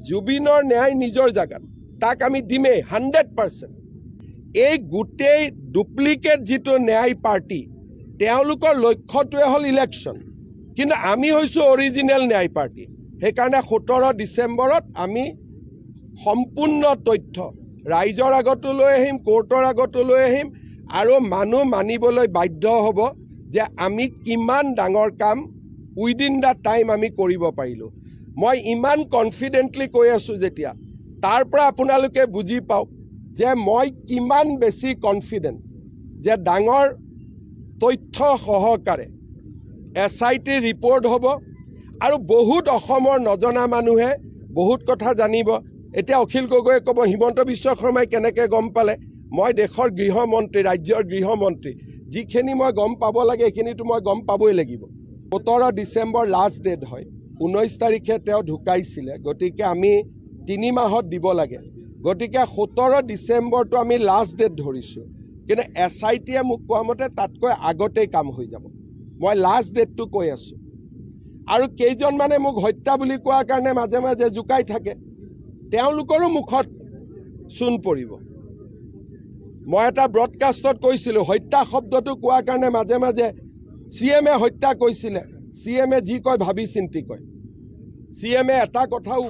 জুবিনৰ ন্যায় নিজৰ জাগাত তাক আমি দিমেই 100%। এই গোটেই ডুপ্লিকেট যিটো ন্যায় পাৰ্টি তেওঁলোকৰ লক্ষ্যটোৱে হ'ল ইলেকশ্যন, কিন্তু আমি হৈছোঁ অৰিজিনেল ন্যায় পাৰ্টি। সেইকাৰণে 17 ডিচেম্বৰত আমি সম্পূৰ্ণ তথ্য ৰাইজৰ আগতো লৈ আহিম, কোৰ্টৰ আগতো লৈ আহিম, আৰু মানুহ মানিবলৈ বাধ্য হ'ব যে আমি কিমান ডাঙৰ কাম উইদিন দ্য টাইম আমি কৰিব পাৰিলোঁ। মই ইমান কনফিডেণ্টলি কৈ আছোঁ যেতিয়া, তাৰ পৰা আপোনালোকে বুজি পাওক যে মই কিমান বেছি কনফিডেণ্ট যে ডাঙৰ তথ্য সহকাৰে SIT ৰিপৰ্ট হ'ব, আৰু বহুত অসমৰ নজনা মানুহে বহুত কথা জানিব। এতিয়া অখিল গগৈয়ে ক'ব হিমন্ত বিশ্ব শৰ্মাই কেনেকৈ গম পালে? মই দেশৰ গৃহমন্ত্ৰী, ৰাজ্যৰ গৃহমন্ত্ৰী, যিখিনি মই গম পাব লাগে সেইখিনিতো মই গম পাবই লাগিব। 17 ডিচেম্বৰ লাষ্ট ডেট হয়, 19 তাৰিখে তেওঁ ঢুকাইছিলে, গতিকে আমি 3 মাহত দিব লাগে। গতিকে 17 ডিচেম্বৰটো আমি লাষ্ট ডেট ধৰিছোঁ, কিন্তু SITয়ে মোক কোৱা মতে তাতকৈ আগতেই কাম হৈ যাব। মই লাষ্ট ডেটটো কৈ আছোঁ। আৰু কেইজনমানে মোক হত্যা বুলি কোৱাৰ কাৰণে মাজে মাজে জোকাই থাকে, তেওঁলোকৰো মুখত চূণ পৰিব। মই এটা ব্ৰডকাষ্টত কৈছিলোঁ, হত্যা শব্দটো কোৱাৰ কাৰণে মাজে মাজে CMে হত্যা কৈছিলে। CMে যি কয় ভাবি চিন্তি কয়। CMে এটা কথাও